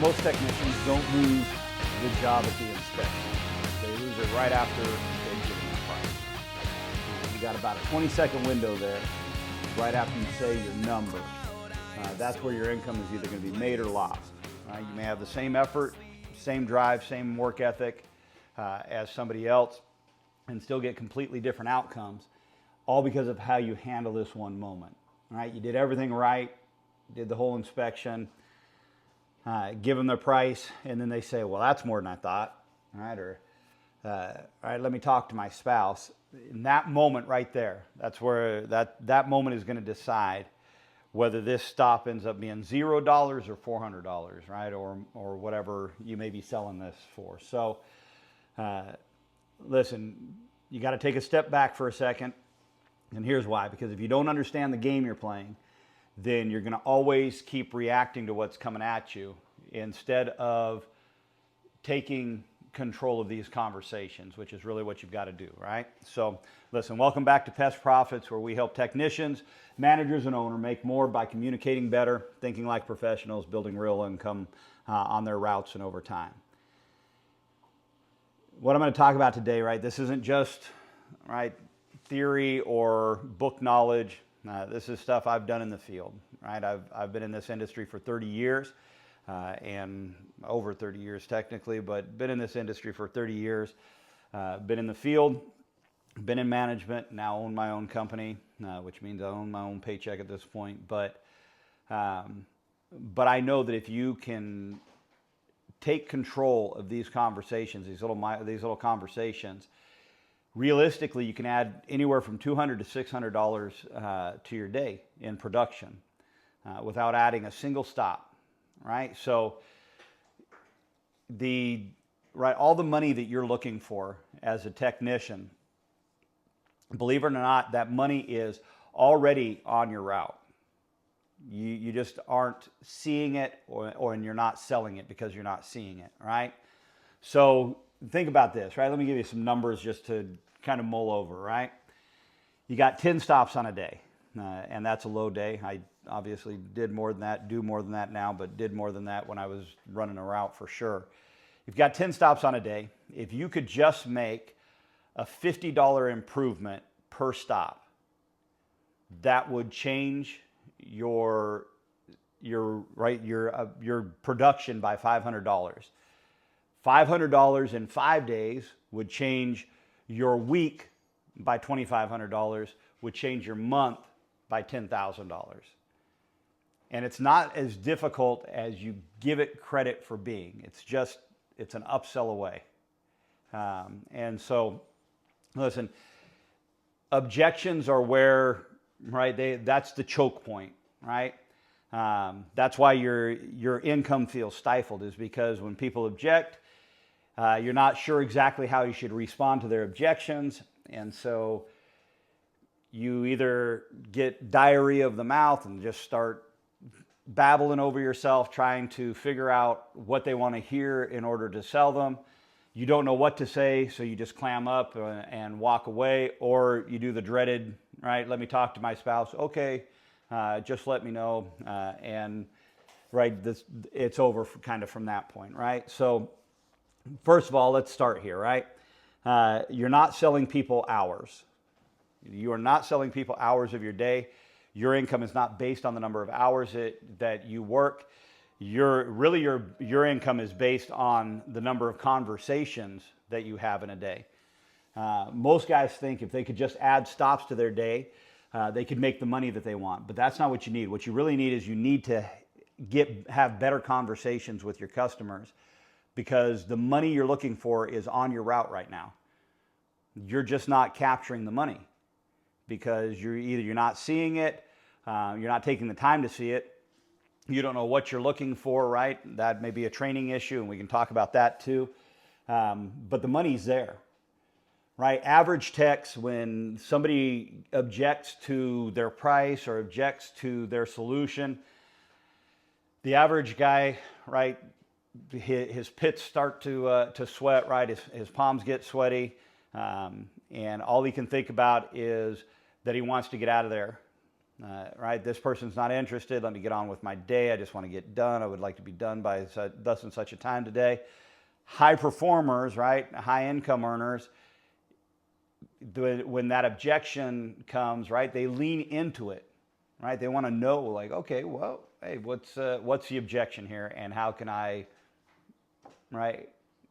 Most technicians don't lose the job at the inspection. They lose it right after they've given the price. You got about a 20-second window there, right after you say your number. That's where your income is either going to be made or lost. You may have the same effort, same drive, same work ethic as somebody else, and still get completely different outcomes, all because of how you handle this one moment. Right? You did everything right, did the whole inspection, give them their price, and then they say, well, that's more than I thought. All right, or all right, let me talk to my spouse. In that moment right there, that's where that moment is going to decide whether this stop ends up being $0 or $400, right? Or whatever you may be selling this for. So listen, you got to take a step back for a second. And here's why. Because if you don't understand the game you're playing, then you're going to always keep reacting to what's coming at you instead of taking control of these conversations, which is really what you've got to do, right? So listen, welcome back to Pest Profits, where we help technicians, managers, and owners make more by communicating better, thinking like professionals, building real income on their routes and over time. What I'm going to talk about today, right, this isn't just, right, theory or book knowledge. This is stuff I've done in the field, right? I've been in this industry for 30 years. And over 30 years technically, but been in this industry for 30 years, been in the field, been in management, now own my own company, which means I own my own paycheck at this point. But I know that if you can take control of these conversations, these little conversations, realistically, you can add anywhere from $200 to $600 to your day in production without adding a single stop. Right? So all the money that you're looking for as a technician, believe it or not, that money is already on your route. You just aren't seeing it, or and you're not selling it because you're not seeing it, right? So think about this, right? Let me give you some numbers just to kind of mull over, right? You got 10 stops on a day, and that's a low day. I obviously did more than that, do more than that now, but did more than that when I was running a route for sure. You've got 10 stops on a day. If you could just make a $50 improvement per stop, that would change your production by $500. $500 in 5 days would change your week by $2,500, would change your month by $10,000. And it's not as difficult as you give it credit for being. It's an upsell away. And so, listen, objections are where, right, that's the choke point, right? That's why your income feels stifled, is because when people object, you're not sure exactly how you should respond to their objections. And so you either get diarrhea of the mouth and just start babbling over yourself, trying to figure out what they want to hear in order to sell them. You don't know what to say, so you just clam up and walk away, or you do the dreaded, right, let me talk to my spouse. Okay, just let me know, and right, it's over kind of from that point, right? So first of all, let's start here, right? You're not selling people hours. You are not selling people hours of your day. Your income is not based on the number of hours that you work. Your income is based on the number of conversations that you have in a day. Most guys think if they could just add stops to their day, they could make the money that they want. But that's not what you need. What you really need is you need to have better conversations with your customers, because the money you're looking for is on your route right now. You're just not capturing the money, because you're not seeing it, you're not taking the time to see it, you don't know what you're looking for, right? That may be a training issue, and we can talk about that too. But the money's there, right? Average techs, when somebody objects to their price or objects to their solution, the average guy, right, his pits start to sweat, right? His palms get sweaty, and all he can think about is that he wants to get out of there, Right? This person's not interested. Let me get on with my day. I just want to get done. I would like to be done by thus and such a time today. High performers, right? High income earners, when that objection comes, right? They lean into it, right? They want to know, like, okay, well, hey, what's the objection here, and how can I, right,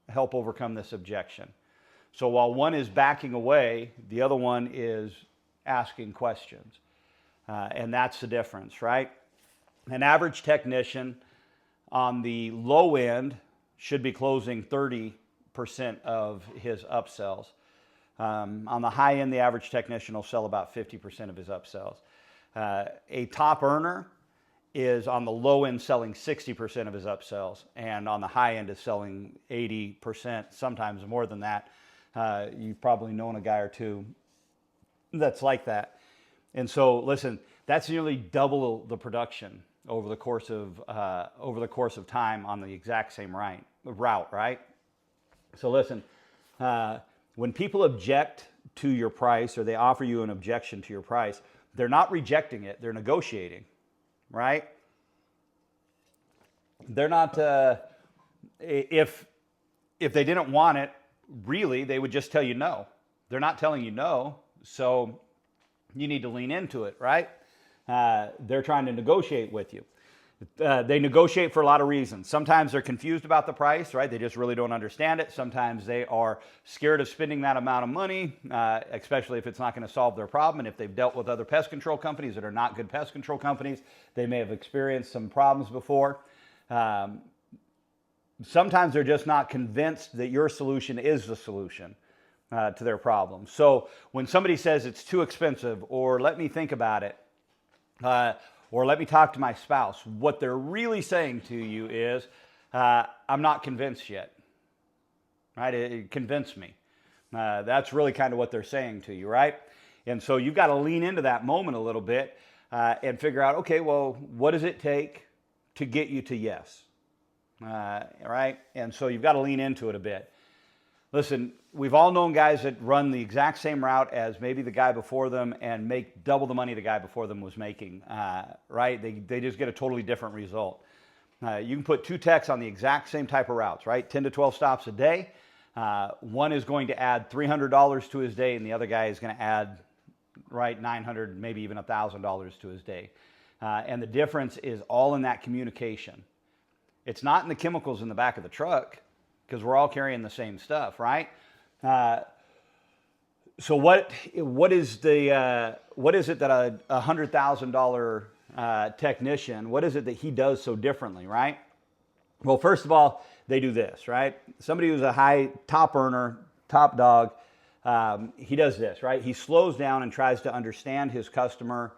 help overcome this objection? So while one is backing away, the other one is asking questions. And that's the difference, right? An average technician on the low end should be closing 30% of his upsells. On the high end, the average technician will sell about 50% of his upsells. A top earner is on the low end selling 60% of his upsells, and on the high end is selling 80%, sometimes more than that. You've probably known a guy or two that's like that. And so, listen, that's nearly double the production over the course of time on the exact same route, right? So listen, when people object to your price, or they offer you an objection to your price, they're not rejecting it; they're negotiating, right? They're not. If they didn't want it, really, they would just tell you no. They're not telling you no, so you need to lean into it, right? They're trying to negotiate with you. They negotiate for a lot of reasons. Sometimes they're confused about the price, right? They just really don't understand it. Sometimes they are scared of spending that amount of money, especially if it's not going to solve their problem. And if they've dealt with other pest control companies that are not good pest control companies, they may have experienced some problems before. Sometimes they're just not convinced that your solution is the solution to their problem. So when somebody says it's too expensive, or let me think about it, or let me talk to my spouse, what they're really saying to you is, I'm not convinced yet, right? Convince me. That's really kind of what they're saying to you, right? And so you've got to lean into that moment a little bit and figure out, okay, well, what does it take to get you to yes? Right? And so you've got to lean into it a bit. Listen, we've all known guys that run the exact same route as maybe the guy before them and make double the money the guy before them was making, right? They just get a totally different result. You can put two techs on the exact same type of routes, right? 10 to 12 stops a day. One is going to add $300 to his day, and the other guy is going to add, right, $900, maybe even $1,000 to his day. And the difference is all in that communication. It's not in the chemicals in the back of the truck, because we're all carrying the same stuff, right? So what is it that a $100,000 technician, what is it that he does so differently, right? Well, first of all, they do this, right? Somebody who's a high top earner, top dog, he does this, right? He slows down and tries to understand his customer's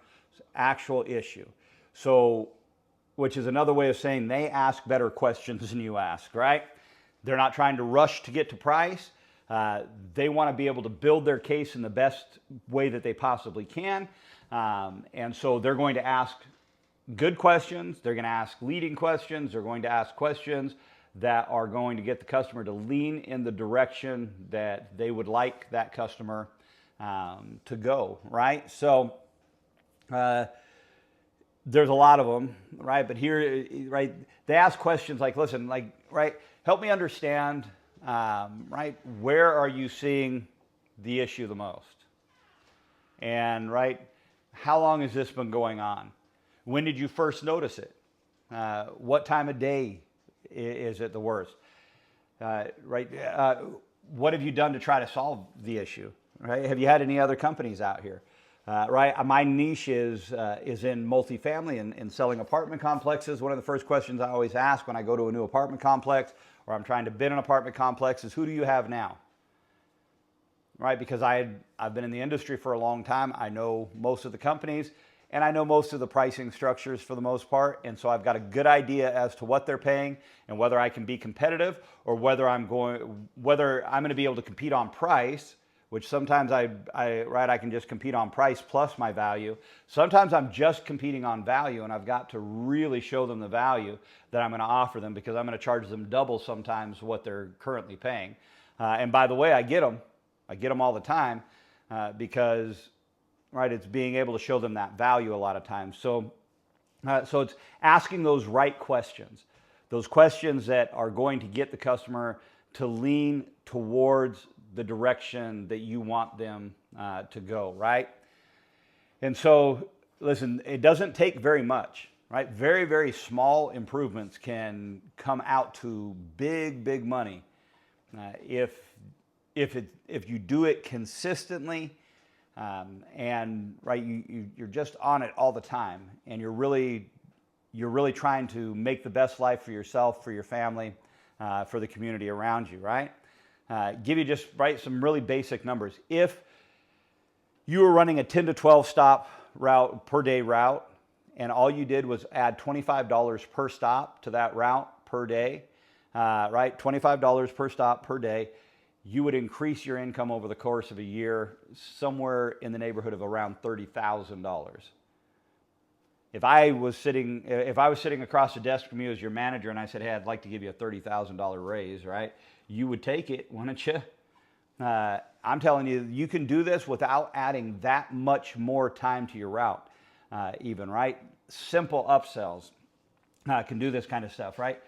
actual issue. So, which is another way of saying they ask better questions than you ask, right? They're not trying to rush to get to price. They want to be able to build their case in the best way that they possibly can. And so they're going to ask good questions. They're going to ask leading questions. They're going to ask questions that are going to get the customer to lean in the direction that they would like that customer to go, right? So there's a lot of them, right? But here, right, they ask questions like, listen, like, right, help me understand, right, where are you seeing the issue the most? And, right, how long has this been going on? When did you first notice it? What time of day is it the worst? Right, what have you done to try to solve the issue? Right? Have you had any other companies out here? Right, my niche is in multifamily and selling apartment complexes. One of the first questions I always ask when I go to a new apartment complex or I'm trying to bid an apartment complex is, who do you have now? Right, because I've been in the industry for a long time. I know most of the companies and I know most of the pricing structures for the most part. And so I've got a good idea as to what they're paying and whether I can be competitive or whether I'm going to be able to compete on price, which sometimes I can just compete on price plus my value. Sometimes I'm just competing on value, and I've got to really show them the value that I'm going to offer them, because I'm going to charge them double sometimes what they're currently paying. And by the way, I get them all the time because right? It's being able to show them that value a lot of times. So it's asking those right questions, those questions that are going to get the customer to lean towards the direction that you want them to go, right? And so, listen, it doesn't take very much, right? Very, very small improvements can come out to big, big money if you do it consistently. And right, you're just on it all the time, and you're really trying to make the best life for yourself, for your family, for the community around you, right? Give you just some really basic numbers. If you were running a 10 to 12 stop route per day route, and all you did was add $25 per stop to that route per day, right? $25 per stop per day. You would increase your income over the course of a year somewhere in the neighborhood of around $30,000. If I was sitting across the desk from you as your manager and I said, hey, I'd like to give you a $30,000 raise, right? You would take it, wouldn't you? I'm telling you, you can do this without adding that much more time to your route, even, right? Simple upsells can do this kind of stuff, right?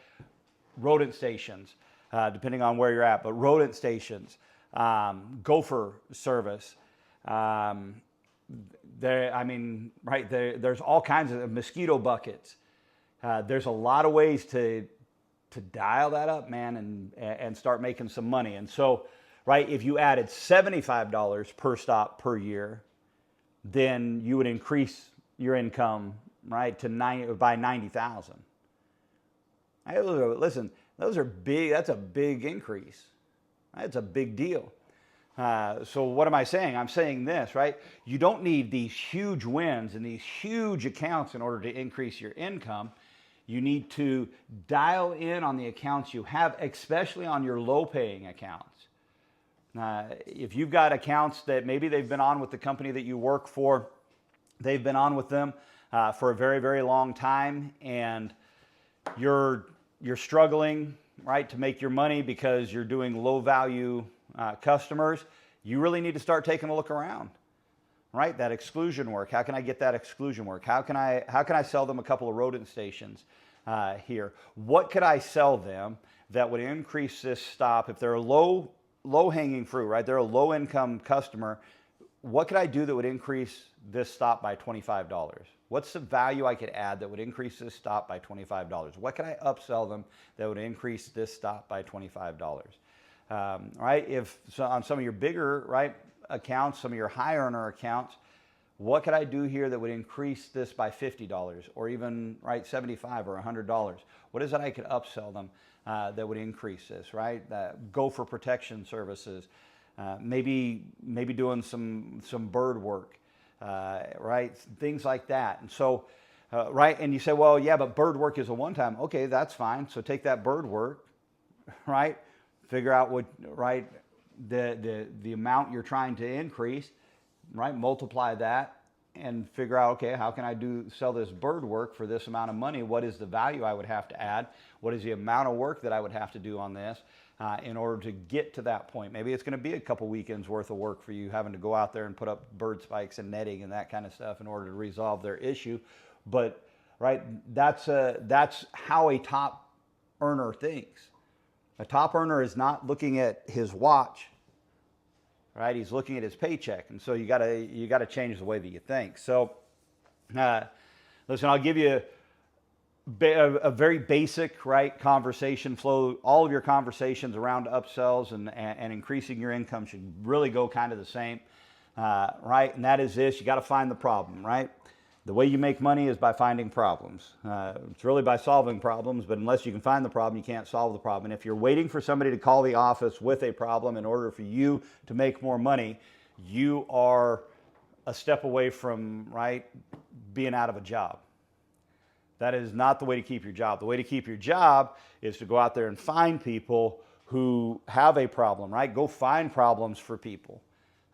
Rodent stations. Depending on where you're at, but rodent stations, gopher service. There's all kinds of mosquito buckets. There's a lot of ways to dial that up, man, and start making some money. And so, right, if you added $75 per stop per year, then you would increase your income, right, by $90,000. Listen. Those are big. That's a big increase. That's a big deal. So what am I saying? I'm saying this, right? You don't need these huge wins and these huge accounts in order to increase your income. You need to dial in on the accounts you have, especially on your low-paying accounts. If you've got accounts that maybe they've been on with the company that you work for, they've been on with them for a very, very long time, and you're struggling, right, to make your money because you're doing low value customers, you really need to start taking a look around, right? That exclusion work. How can I get that exclusion work? How can I sell them a couple of rodent stations here? What could I sell them that would increase this stop? If they're a low hanging fruit, right? They're a low income customer. What could I do that would increase this stop by $25? What's the value I could add that would increase this stop by $25? What could I upsell them that would increase this stop by $25? Right? If so on some of your bigger, right, accounts, some of your high earner accounts, what could I do here that would increase this by $50 or even, right, $75 or $100? What is it I could upsell them that would increase this, right? Gopher protection services, maybe doing some bird work. Right? Things like that. And so, right? And you say, well, yeah, but bird work is a one-time. Okay, that's fine. So take that bird work, right? Figure out what, right, the amount you're trying to increase, right? Multiply that and figure out, okay, how can I sell this bird work for this amount of money? What is the value I would have to add? What is the amount of work that I would have to do on this? In order to get to that point. Maybe it's going to be a couple weekends worth of work for you having to go out there and put up bird spikes and netting and that kind of stuff in order to resolve their issue. But right, that's how a top earner thinks. A top earner is not looking at his watch, right? He's looking at his paycheck, and so you gotta change the way that you think. So, listen, I'll give you a very basic, right, conversation flow. All of your conversations around upsells and increasing your income should really go kind of the same, right? And that is this: you got to find the problem, right? The way you make money is by finding problems. It's really by solving problems, but unless you can find the problem, you can't solve the problem. And if you're waiting for somebody to call the office with a problem in order for you to make more money, you are a step away from, right, being out of a job. That is not the way to keep your job. The way to keep your job is to go out there and find people who have a problem, right? Go find problems for people,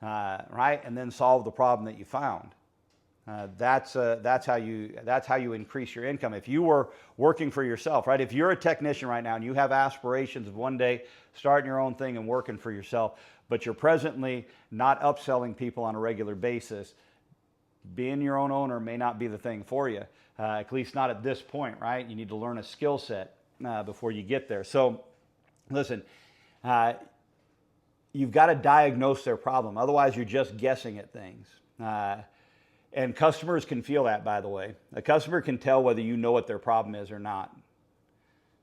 right? And then solve the problem that you found. That's how you increase your income. If you were working for yourself, right? If you're a technician right now and you have aspirations of one day starting your own thing and working for yourself, but you're presently not upselling people on a regular basis, being your own owner may not be the thing for you, at least not at this point, right? You need to learn a skill set before you get there. So listen, you've got to diagnose their problem. Otherwise, you're just guessing at things. And customers can feel that, by the way. A customer can tell whether you know what their problem is or not.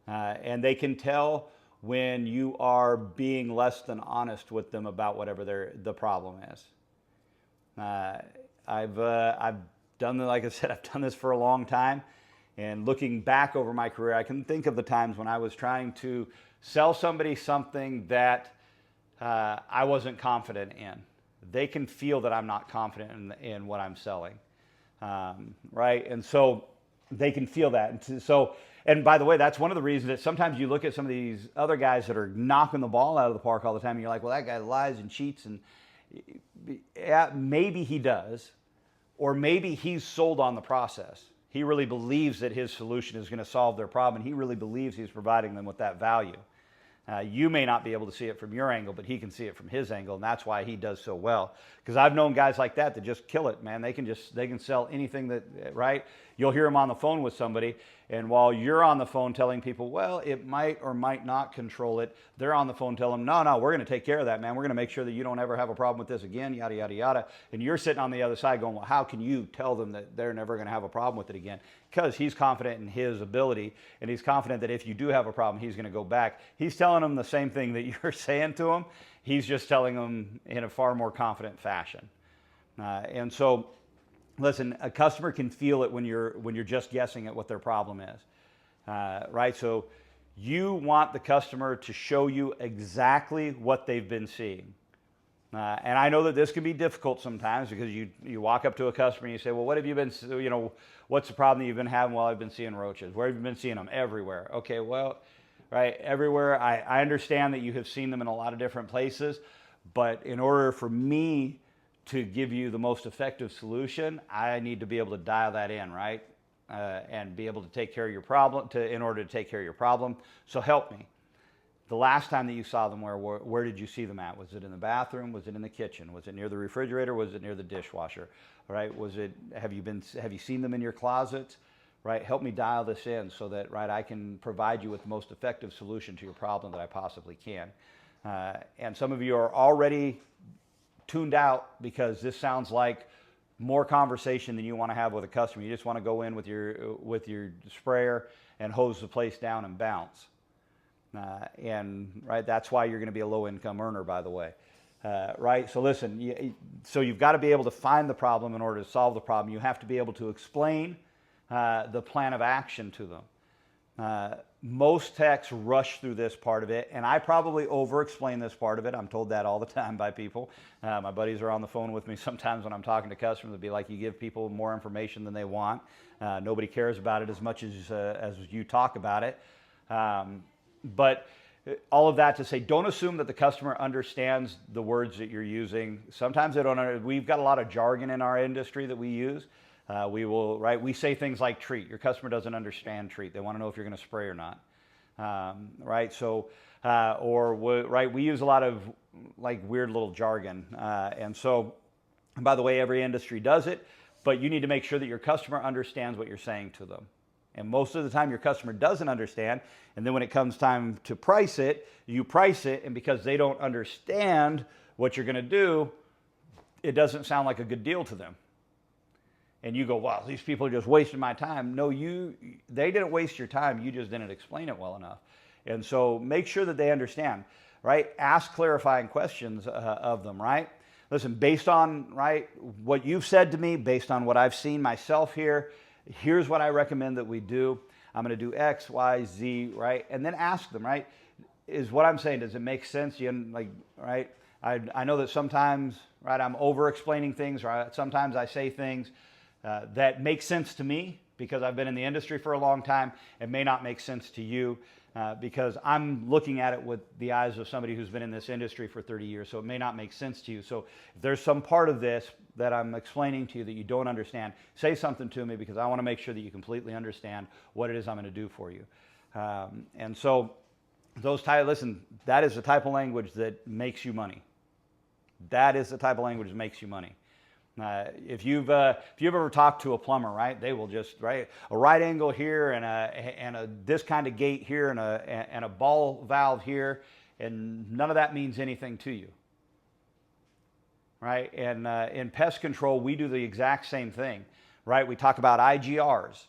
And they can tell when you are being less than honest with them about whatever the problem is. I've done, like I said, I've done this for a long time. And looking back over my career, I can think of the times when I was trying to sell somebody something that I wasn't confident in. They can feel that I'm not confident in what I'm selling, right? And so they can feel that. And by the way, that's one of the reasons that sometimes you look at some of these other guys that are knocking the ball out of the park all the time, and you're like, well, that guy lies and cheats, and yeah, maybe he does, or maybe he's sold on the process. He really believes that his solution is going to solve their problem, and he really believes he's providing them with that value. You may not be able to see it from your angle, but he can see it from his angle, and that's why he does so well. Because I've known guys like that just kill it, man. They can sell anything that, right? You'll hear them on the phone with somebody, and while you're on the phone telling people, well, it might or might not control it, they're on the phone telling them, no, we're going to take care of that, man. We're going to make sure that you don't ever have a problem with this again, yada, yada, yada. And you're sitting on the other side going, well, how can you tell them that they're never going to have a problem with it again? Because he's confident in his ability, and he's confident that if you do have a problem, he's going to go back. He's telling them the same thing that you're saying to him. He's just telling them in a far more confident fashion. And so, listen, a customer can feel it when you're just guessing at what their problem is, right? So you want the customer to show you exactly what they've been seeing. And I know that this can be difficult sometimes because you walk up to a customer and you say, well, what have you been, what's the problem that you've been having? Well, I've been seeing roaches. Where have you been seeing them? Everywhere. Okay, well, right, everywhere. I understand that you have seen them in a lot of different places, but in order for me to give you the most effective solution, I need to be able to dial that in, right? And be able to take care of your problem, in order to take care of your problem. So help me. The last time that you saw them, where did you see them at? Was it in the bathroom? Was it in the kitchen? Was it near the refrigerator? Was it near the dishwasher? Right? Have you seen them in your closets? Right? Help me dial this in so that, right, I can provide you with the most effective solution to your problem that I possibly can. And some of you are already tuned out because this sounds like more conversation than you want to have with a customer. You just want to go in with your sprayer and hose the place down and bounce. And right, that's why you're going to be a low-income earner, by the way. Right? So listen, so you've got to be able to find the problem in order to solve the problem. You have to be able to explain the plan of action to them. Most techs rush through this part of it, and I probably over-explain this part of it. I'm told that all the time by people. My buddies are on the phone with me sometimes when I'm talking to customers. They'll be like, you give people more information than they want. Nobody cares about it as much as you talk about it. But all of that to say, don't assume that the customer understands the words that you're using. Sometimes they don't. We've got a lot of jargon in our industry that we use. We say things like treat. Your customer doesn't understand treat. They want to know if you're going to spray or not. Right? So, we use a lot of like weird little jargon. And by the way, every industry does it, but you need to make sure that your customer understands what you're saying to them. And most of the time your customer doesn't understand. And then when it comes time to price it, you price it. And because they don't understand what you're going to do, it doesn't sound like a good deal to them. And you go, wow, these people are just wasting my time. No, they didn't waste your time. You just didn't explain it well enough. And so make sure that they understand, right? Ask clarifying questions of them, right? Listen, based on, right, what you've said to me, based on what I've seen myself here, here's what I recommend that we do. I'm going to do X, Y, Z, right? And then ask them, right? Is what I'm saying, does it make sense? Right? I know that sometimes, right, I'm over-explaining things, right? Sometimes I say things that make sense to me because I've been in the industry for a long time. It may not make sense to you because I'm looking at it with the eyes of somebody who's been in this industry for 30 years, so it may not make sense to you. So if there's some part of this that I'm explaining to you that you don't understand, say something to me because I want to make sure that you completely understand what it is I'm going to do for you. And so listen, that is the type of language that makes you money. That is the type of language that makes you money. If you've ever talked to a plumber, right, they will just, right, a right angle here and this kind of gate here and a ball valve here, and none of that means anything to you, right? And in pest control, we do the exact same thing, right? We talk about IGRs,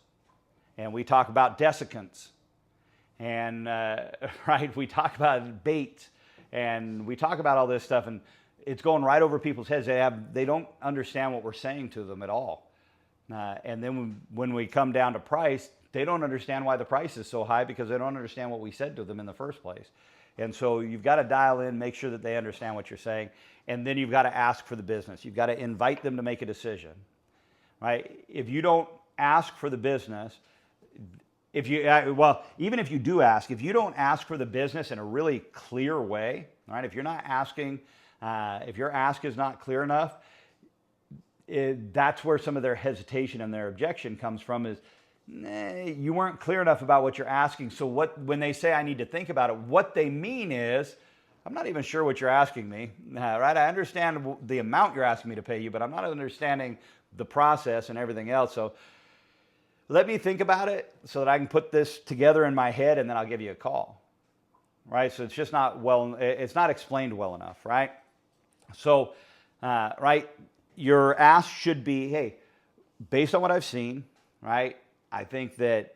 and we talk about desiccants, and right, we talk about baits, and we talk about all this stuff, and it's going right over people's heads. They don't understand what we're saying to them at all. And then when we come down to price, they don't understand why the price is so high because they don't understand what we said to them in the first place. And so you've got to dial in, make sure that they understand what you're saying, and then you've got to ask for the business. You've got to invite them to make a decision, right? If you don't ask for the business, even if you do ask, if you don't ask for the business in a really clear way, right? If you're not asking, if your ask is not clear enough, that's where some of their hesitation and their objection comes from is, you weren't clear enough about what you're asking. So when they say I need to think about it, what they mean is, I'm not even sure what you're asking me, right? I understand the amount you're asking me to pay you, but I'm not understanding the process and everything else. So let me think about it so that I can put this together in my head, and then I'll give you a call, right? So it's just it's not explained well enough, right? So, right, your ask should be, hey, based on what I've seen, right, I think that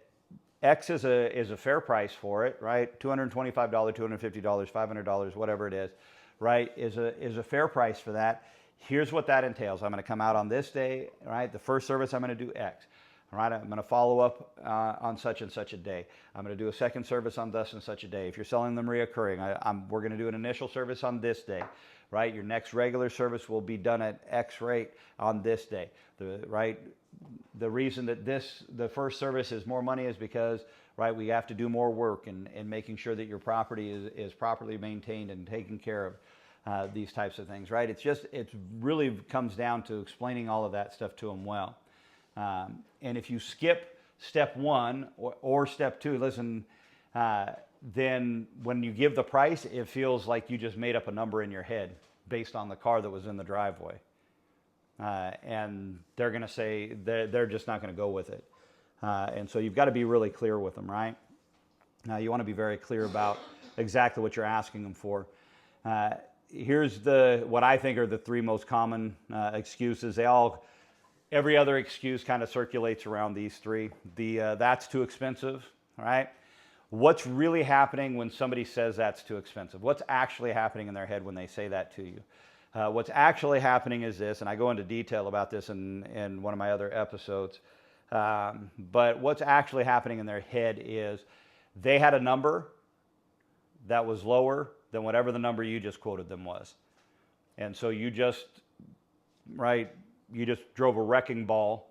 X is a fair price for it, right? $225, $250, $500, whatever it is, right, is a fair price for that. Here's what that entails. I'm going to come out on this day, right? The first service, I'm going to do X. All right, I'm going to follow up on such and such a day. I'm going to do a second service on thus and such a day. If you're selling them reoccurring, we're going to do an initial service on this day, right? Your next regular service will be done at X rate on this day, right? The reason that the first service is more money is because, right, we have to do more work in making sure that your property is properly maintained and taken care of, these types of things, right? It really comes down to explaining all of that stuff to them well. And if you skip step one or step two, listen, then when you give the price, it feels like you just made up a number in your head based on the car that was in the driveway. And they're going to say they're just not going to go with it. And so you've got to be really clear with them, right? Now you want to be very clear about exactly what you're asking them for. Here's what I think are the three most common excuses. Every other excuse kind of circulates around these three. That's too expensive, all right? What's really happening when somebody says that's too expensive? What's actually happening in their head when they say that to you? What's actually happening is this, and I go into detail about this in one of my other episodes, but what's actually happening in their head is they had a number that was lower than whatever the number you just quoted them was. And so you just drove a wrecking ball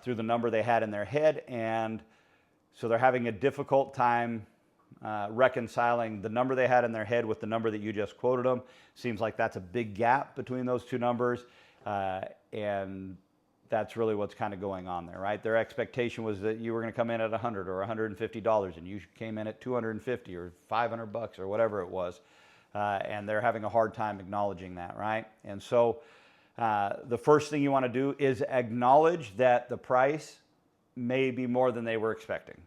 through the number they had in their head, and so they're having a difficult time reconciling the number they had in their head with the number that you just quoted them. Seems like that's a big gap between those two numbers, and that's really what's kind of going on there, right? Their expectation was that you were going to come in at $100 or $150, and you came in at $250 or $500 or whatever it was, and they're having a hard time acknowledging that, right? And so the first thing you want to do is acknowledge that the price may be more than they were expecting,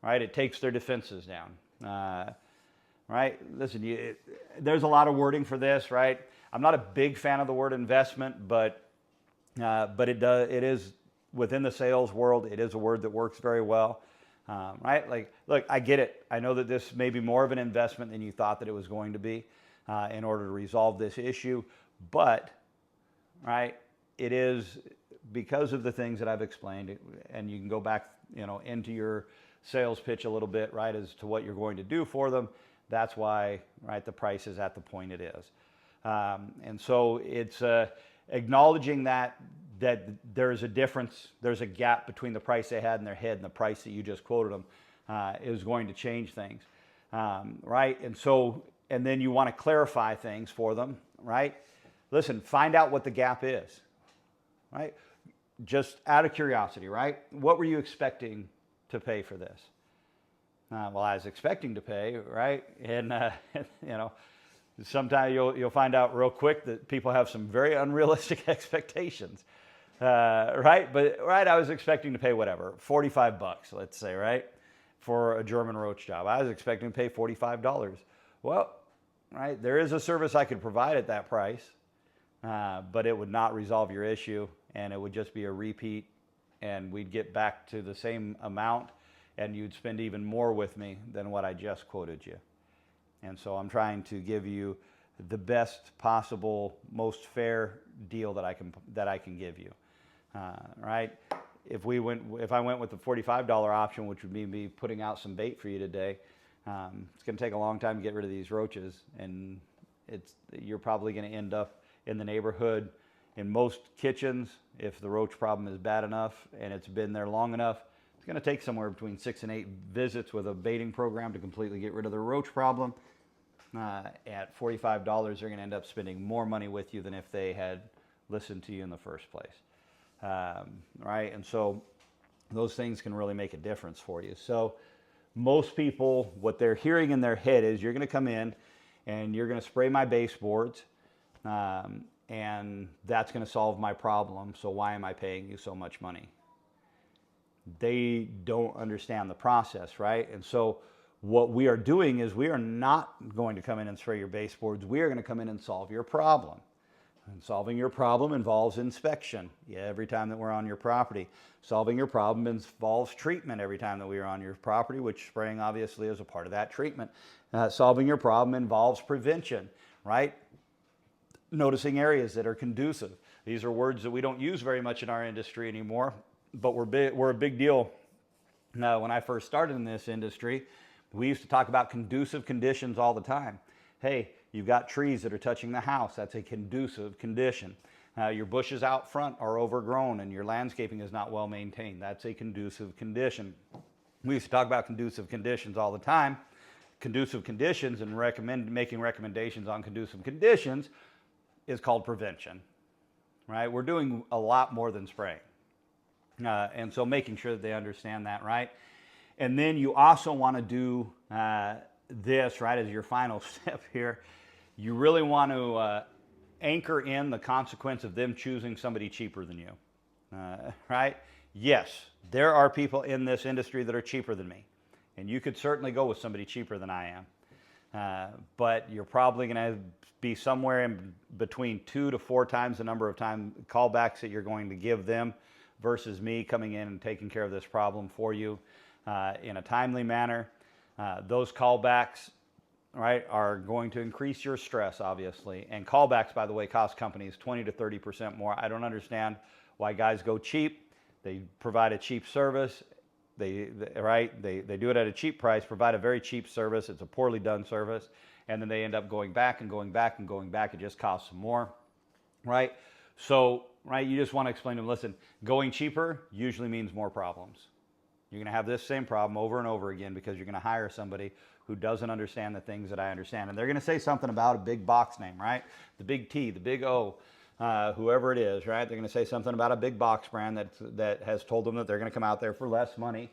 right? It takes their defenses down, right? Listen, there's a lot of wording for this, right? I'm not a big fan of the word investment, but it is within the sales world. It is a word that works very well, right? Like, look, I get it. I know that this may be more of an investment than you thought that it was going to be in order to resolve this issue, but right, it is because of the things that I've explained, and you can go back, into your sales pitch a little bit, right, as to what you're going to do for them. That's why, right, the price is at the point it is. And so it's acknowledging that there's a difference, there's a gap between the price they had in their head and the price that you just quoted them is going to change things, right? And then you want to clarify things for them, right? Listen, find out what the gap is, right? Just out of curiosity, right? What were you expecting to pay for this? Well, I was expecting to pay, right? And, sometimes you'll find out real quick that people have some very unrealistic expectations, right? But I was expecting to pay whatever, 45 bucks, let's say, right, for a German roach job. I was expecting to pay $45. Well, right, there is a service I could provide at that price, but it would not resolve your issue, and it would just be a repeat, and we'd get back to the same amount, and you'd spend even more with me than what I just quoted you. And so I'm trying to give you the best possible, most fair deal that I can give you, right? If I went with the $45 option, which would mean me putting out some bait for you today, it's going to take a long time to get rid of these roaches, and you're probably going to end up in the neighborhood. In most kitchens, if the roach problem is bad enough and it's been there long enough, it's going to take somewhere between 6 and 8 visits with a baiting program to completely get rid of the roach problem. At $45, they're going to end up spending more money with you than if they had listened to you in the first place. Right? And so those things can really make a difference for you. So most people, what they're hearing in their head is you're going to come in and you're going to spray my baseboards, and that's going to solve my problem. So why am I paying you so much money? They don't understand the process, right? And so what we are doing is we are not going to come in and spray your baseboards. We are going to come in and solve your problem. And solving your problem involves inspection every time that we're on your property. Solving your problem involves treatment every time that we are on your property, which spraying obviously is a part of that treatment. Solving your problem involves prevention, right? Noticing areas that are conducive. These are words that we don't use very much in our industry anymore, but we're a big deal. Now, when I first started in this industry, we used to talk about conducive conditions all the time. Hey, you've got trees that are touching the house. That's a conducive condition. Your bushes out front are overgrown and your landscaping is not well maintained. That's a conducive condition. We used to talk about conducive conditions all the time. Conducive conditions and making recommendations on conducive conditions is called prevention, right? We're doing a lot more than spraying. And so making sure that they understand that, right? And then you also want to do this, right, as your final step here. You really want to anchor in the consequence of them choosing somebody cheaper than you, right? Yes, there are people in this industry that are cheaper than me, and you could certainly go with somebody cheaper than I am, but you're probably going to be somewhere in between 2 to 4 times the number of callbacks that you're going to give them versus me coming in and taking care of this problem for you in a timely manner. Those callbacks, right, are going to increase your stress, obviously. And callbacks, by the way, cost companies 20 to 30% more. I don't understand why guys go cheap. They provide a cheap service. They do it at a cheap price, provide a very cheap service. It's a poorly done service. And then they end up going back and going back and going back. It just costs them more, right? So, right, you just want to explain to them, listen, going cheaper usually means more problems. You're going to have this same problem over and over again because you're going to hire somebody who doesn't understand the things that I understand. And they're going to say something about a big box name, right? The big T, the big O, whoever it is, right? They're going to say something about a big box brand that has told them that they're going to come out there for less money.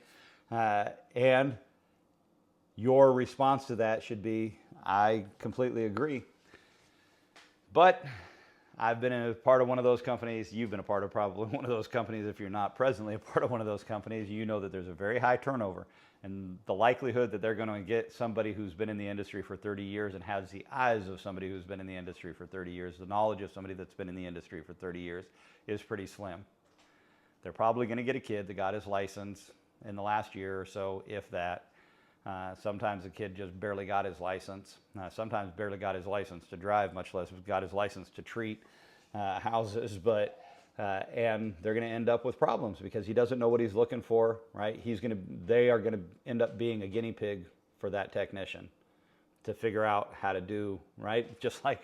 And your response to that should be, I completely agree. But I've been a part of one of those companies. You've been a part of probably one of those companies. If you're not presently a part of one of those companies, you know that there's a very high turnover. And the likelihood that they're going to get somebody who's been in the industry for 30 years and has the eyes of somebody who's been in the industry for 30 years, the knowledge of somebody that's been in the industry for 30 years is pretty slim. They're probably going to get a kid that got his license in the last year or so, if that. Sometimes the kid just barely got his license. Sometimes barely got his license to drive, much less got his license to treat houses. And they're going to end up with problems because he doesn't know what he's looking for, right? They are going to end up being a guinea pig for that technician to figure out how to do, right? Just like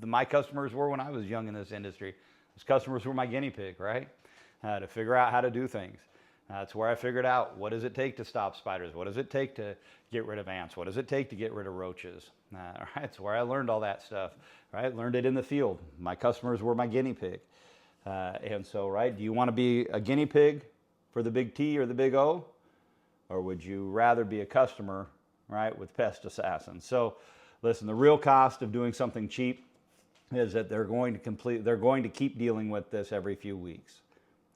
my customers were when I was young in this industry. Those customers were my guinea pig, right? To figure out how to do things. That's where I figured out, what does it take to stop spiders? What does it take to get rid of ants? What does it take to get rid of roaches? Right, that's where I learned all that stuff. Right, learned it in the field. My customers were my guinea pig. And so, right, do you want to be a guinea pig for the big T or the big O? Or would you rather be a customer, right, with Pest Assassins? So Listen, the real cost of doing something cheap is that they're going to keep dealing with this every few weeks.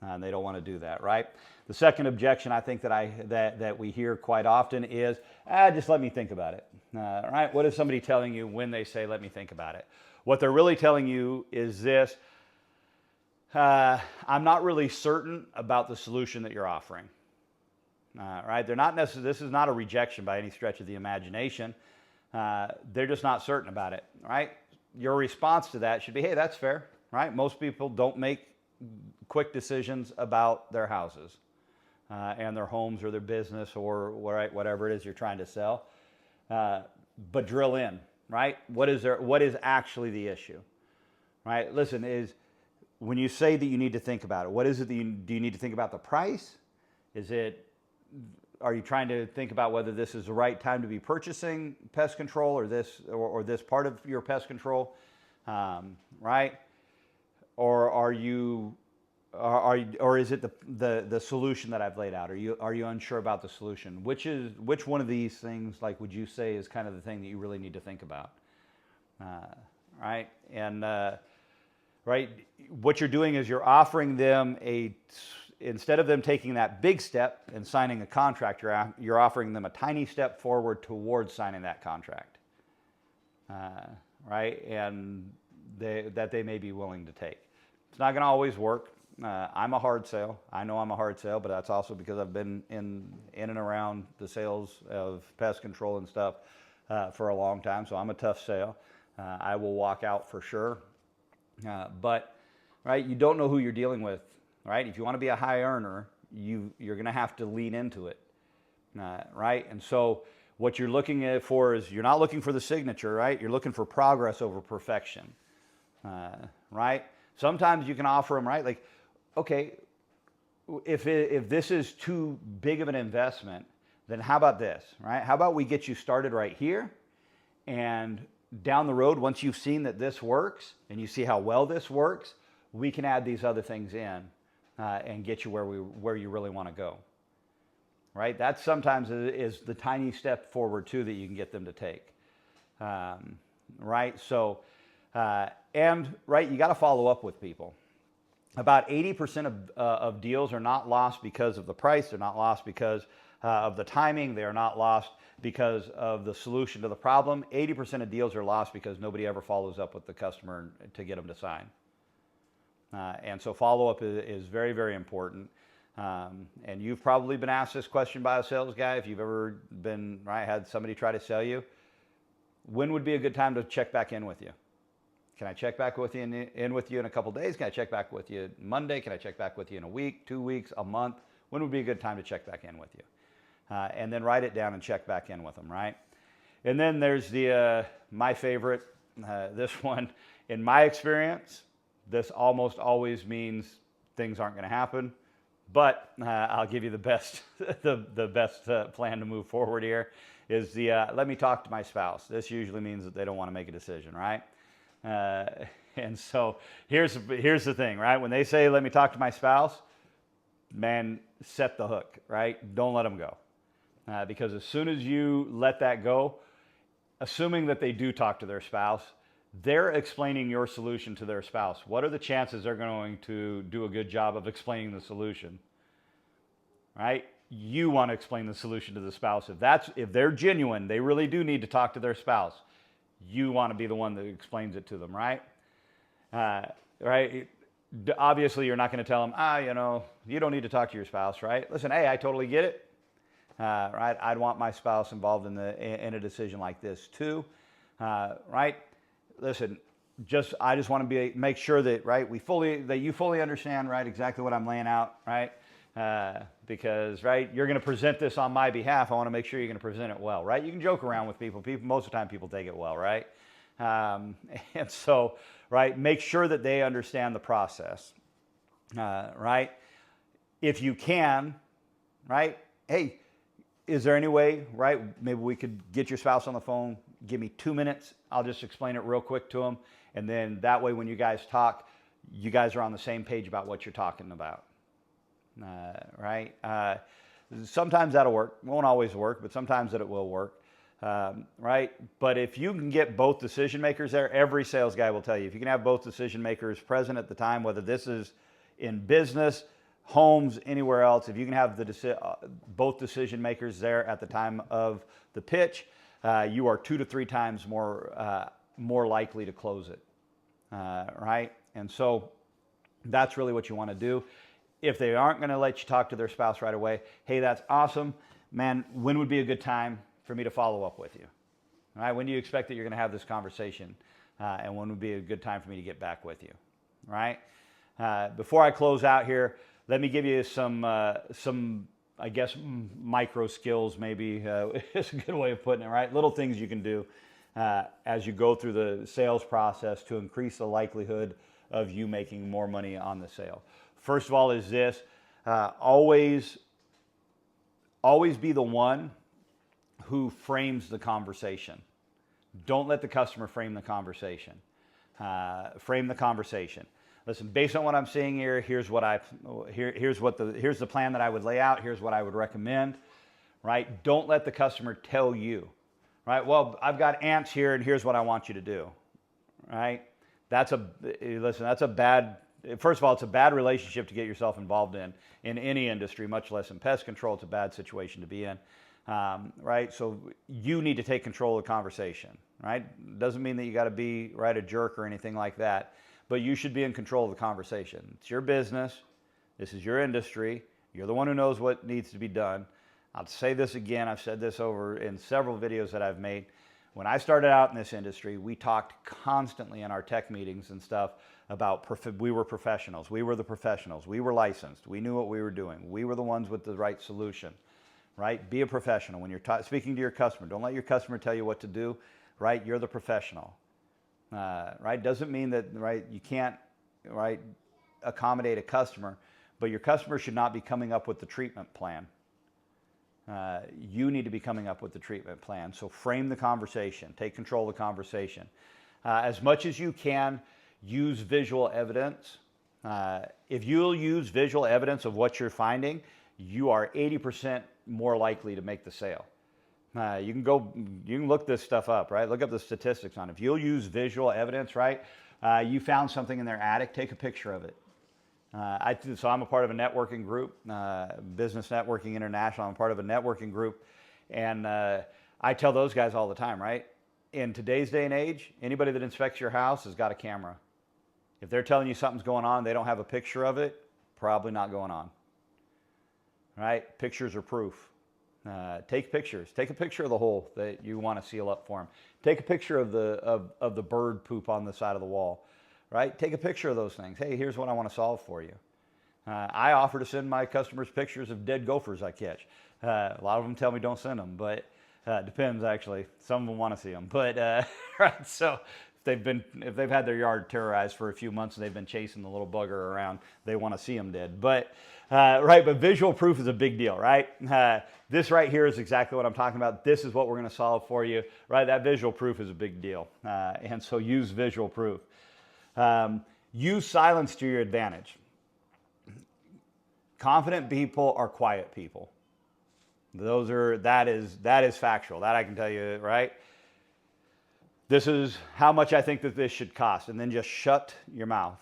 And they don't want to do that, right? The second objection I think that we hear quite often is, just let me think about it. Right? What is somebody telling you when they say, let me think about it? What they're really telling you is this: I'm not really certain about the solution that you're offering. Right? They're not necessarily. This is not a rejection by any stretch of the imagination. They're just not certain about it. Right? Your response to that should be, hey, that's fair. Right? Most people don't make quick decisions about their houses and their homes or their business or whatever it is you're trying to sell. But drill in. Right? What is actually the issue? Right? Listen, when you say that you need to think about it, what is it that do you need to think about the price? Are you trying to think about whether this is the right time to be purchasing pest control or this part of your pest control? Right? Or is it the solution that I've laid out? Are you unsure about the solution? Which one of these things, like, would you say is kind of the thing that you really need to think about? Right? And right, what you're doing is you're offering them instead of them taking that big step and signing a contract, you're offering them a tiny step forward towards signing that contract. Right? And that they may be willing to take. It's not going to always work. I'm a hard sale. I know I'm a hard sale, but that's also because I've been in and around the sales of pest control and stuff for a long time. So I'm a tough sale. I will walk out for sure. But right, you don't know who you're dealing with. Right? If you want to be a high earner, you're going to have to lean into it. Right? And so what you're looking for is, you're not looking for the signature, right? You're looking for progress over perfection. Right? Sometimes you can offer them, right? Like, okay, if this is too big of an investment, then how about this, right? How about we get you started right here, and down the road, once you've seen that this works and you see how well this works, we can add these other things in and get you where you really want to go. Right? That sometimes is the tiny step forward too that you can get them to take. Right? So, and right, you got to follow up with people. About 80% of deals are not lost because of the price. They're not lost because of the timing. They are not lost because of the solution to the problem. 80% of deals are lost because nobody ever follows up with the customer to get them to sign. And so follow-up is very, very important. And you've probably been asked this question by a sales guy if you've ever been, right, had somebody try to sell you. When would be a good time to check back in with you? Can I check back with you in a couple days? Can I check back with you Monday? Can I check back with you in a week, 2 weeks, a month? When would be a good time to check back in with you? And then write it down and check back in with them, right? And then there's my favorite, this one. In my experience, this almost always means things aren't going to happen. But I'll give you the best, the best plan to move forward here is let me talk to my spouse. This usually means that they don't want to make a decision, right? And so here's the thing, right? When they say, let me talk to my spouse, man, set the hook, right? Don't let them go. Because as soon as you let that go, assuming that they do talk to their spouse, they're explaining your solution to their spouse. What are the chances they're going to do a good job of explaining the solution? Right? You want to explain the solution to the spouse. If they're genuine, they really do need to talk to their spouse. You want to be the one that explains it to them, right? Right? Obviously, you're not going to tell them, you don't need to talk to your spouse, right? Listen, hey, I totally get it. Right? I'd want my spouse involved in a decision like this too. Right? Listen, I just want to make sure that, right, that you fully understand, right, exactly what I'm laying out, right? Because, right, you're going to present this on my behalf. I want to make sure you're going to present it well, right? You can joke around with people. Most of the time, people take it well, right? And so, right, make sure that they understand the process, right? If you can, right, hey, is there any way, right, maybe we could get your spouse on the phone, give me 2 minutes, I'll just explain it real quick to them, and then that way when you guys talk, you guys are on the same page about what you're talking about, right? Sometimes that'll work. It won't always work, but sometimes it will work. right? But if you can get both decision makers there, every sales guy will tell you, if you can have both decision makers present at the time, whether this is in business, homes, anywhere else, if you can have both decision makers there at the time of the pitch, you are 2 to 3 times more likely to close it, right? And so that's really what you want to do. If they aren't going to let you talk to their spouse right away, hey, that's awesome. Man, when would be a good time for me to follow up with you? All right, when do you expect that you're going to have this conversation? And when would be a good time for me to get back with you? Right? Before I close out here, let me give you some I guess, micro skills maybe is a good way of putting it, right? Little things you can do as you go through the sales process to increase the likelihood of you making more money on the sale. First of all is this, always be the one who frames the conversation. Don't let the customer frame the conversation. Frame the conversation. Listen, based on what I'm seeing here, here's the plan that I would lay out. Here's what I would recommend, right? Don't let the customer tell you, right? Well, I've got ants here, and here's what I want you to do, right? First of all, it's a bad relationship to get yourself involved in any industry, much less in pest control. It's a bad situation to be in, right? So you need to take control of the conversation, right? Doesn't mean that you got to be, right, a jerk or anything like that, but you should be in control of the conversation. It's your business. This is your industry. You're the one who knows what needs to be done. I'll say this again. I've said this over in several videos that I've made. When I started out in this industry, we talked constantly in our tech meetings and stuff about we were professionals. We were the professionals. We were licensed. We knew what we were doing. We were the ones with the right solution, right? Be a professional. When you're speaking to your customer, don't let your customer tell you what to do, right? You're the professional, right? Doesn't mean that, right, you can't, right, accommodate a customer, but your customer should not be coming up with the treatment plan. You need to be coming up with the treatment plan. So frame the conversation. Take control of the conversation. As much as you can, use visual evidence. If you'll use visual evidence of what you're finding, you are 80% more likely to make the sale. You can look this stuff up, right? Look up the statistics on it. If you'll use visual evidence, right? You found something in their attic, take a picture of it. So I'm a part of a networking group, Business Networking International. I'm a part of a networking group, and I tell those guys all the time, right? In today's day and age, anybody that inspects your house has got a camera. If they're telling you something's going on, they don't have a picture of it, probably not going on. Right? Pictures are proof. Take pictures. Take a picture of the hole that you want to seal up for them. Take a picture of the bird poop on the side of the wall. Right? Take a picture of those things. Hey, here's what I want to solve for you. I offer to send my customers pictures of dead gophers I catch. A lot of them tell me don't send them, but it depends actually. Some of them want to see them, but right. So if they've had their yard terrorized for a few months and they've been chasing the little bugger around, they want to see them dead. But right, but visual proof is a big deal, right? This right here is exactly what I'm talking about. This is what we're going to solve for you, right? That visual proof is a big deal, and so use visual proof. Use silence to your advantage. Confident people are quiet people. That is factual. That I can tell you, right? This is how much I think that this should cost, and then just shut your mouth.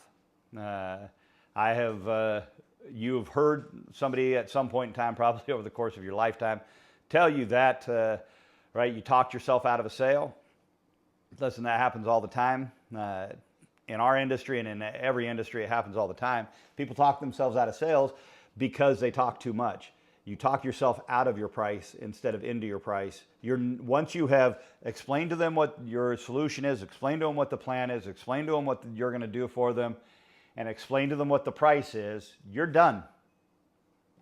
You've heard somebody at some point in time, probably over the course of your lifetime, tell you that, right? You talked yourself out of a sale. Listen, that happens all the time. In our industry and in every industry, it happens all the time. People talk themselves out of sales because they talk too much. You talk yourself out of your price instead of into your price. Once you have explained to them what your solution is, explain to them what the plan is, explain to them what you're going to do for them, and explain to them what the price is, you're done.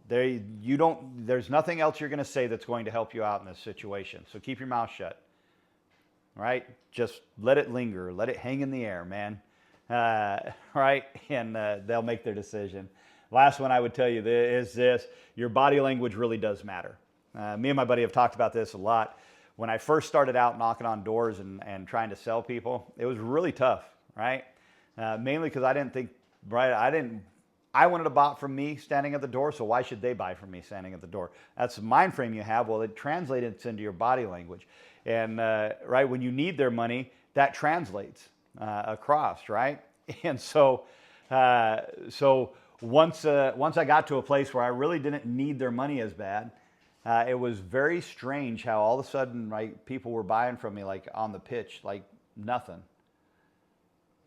There's nothing else you're going to say that's going to help you out in this situation. So keep your mouth shut. Right? Just let it linger. Let it hang in the air, man. Right? And they'll make their decision. Last one I would tell you is this. Your body language really does matter. Me and my buddy have talked about this a lot. When I first started out knocking on doors and trying to sell people, it was really tough, right? Mainly because I didn't I wanted to buy from me standing at the door, so why should they buy from me standing at the door? That's the mind frame you have. Well, it translates into your body language. And right, when you need their money, that translates across, right? And so once I got to a place where I really didn't need their money as bad, it was very strange how all of a sudden, right, people were buying from me like on the pitch, like nothing.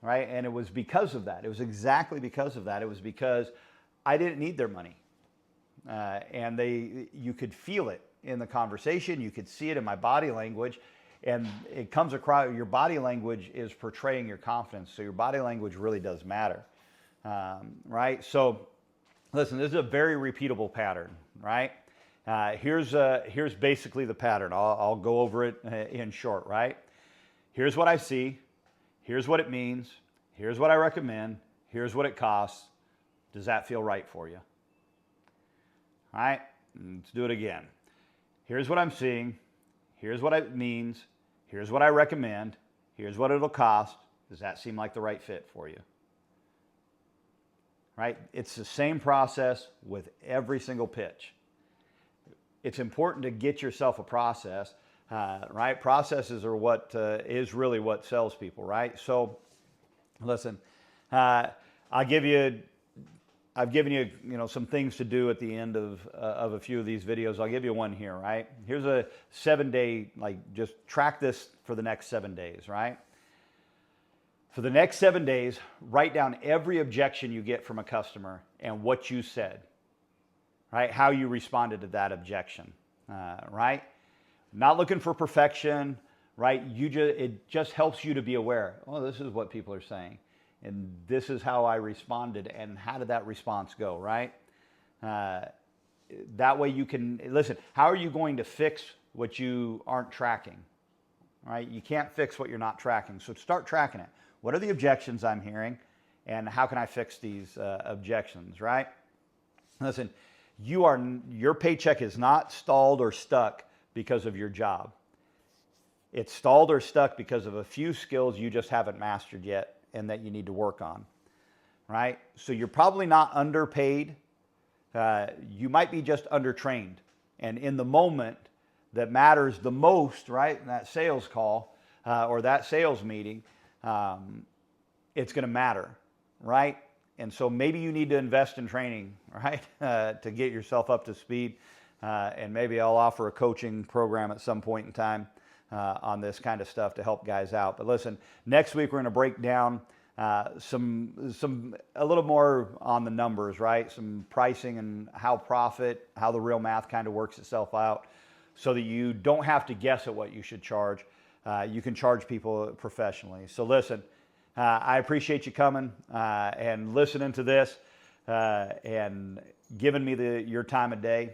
Right? And it was because of that. It was exactly because of that. It was because I didn't need their money. And you could feel it in the conversation. You could see it in my body language. And it comes across, your body language is portraying your confidence. So your body language really does matter. Right? So listen, this is a very repeatable pattern, right? Here's basically the pattern. I'll go over it in short, right? Here's what I see. Here's what it means. Here's what I recommend. Here's what it costs. Does that feel right for you? All right, let's do it again. Here's what I'm seeing. Here's what it means. Here's what I recommend. Here's what it'll cost. Does that seem like the right fit for you? Right? It's the same process with every single pitch. It's important to get yourself a process. Right? Processes are what is really what sells people, right? So, listen, I've given you, some things to do at the end of a few of these videos. I'll give you one here, right? Here's a 7-day, just track this for the next 7 days, right? For the next 7 days, write down every objection you get from a customer and what you said, right? How you responded to that objection, right? Not looking for perfection, right? It just helps you to be aware. Oh, this is what people are saying. And this is how I responded. And how did that response go, right? That way you can, listen, how are you going to fix what you aren't tracking, right? You can't fix what you're not tracking. So start tracking it. What are the objections I'm hearing? And how can I fix these objections, right? Listen, your paycheck is not stalled or stuck because of your job. It's stalled or stuck because of a few skills you just haven't mastered yet and that you need to work on, right? So you're probably not underpaid. You might be just undertrained. And in the moment that matters the most, right, in that sales call or that sales meeting, it's going to matter, right? And so maybe you need to invest in training, right, to get yourself up to speed. And maybe I'll offer a coaching program at some point in time on this kind of stuff to help guys out. But listen, next week we're going to break down a little more on the numbers, right? Some pricing and how the real math kind of works itself out so that you don't have to guess at what you should charge. You can charge people professionally. So listen, I appreciate you coming and listening to this and giving me your time of day.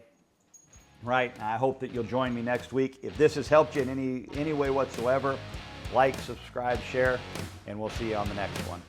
Right. I hope that you'll join me next week. If this has helped you in any way whatsoever, like, subscribe, share, and we'll see you on the next one.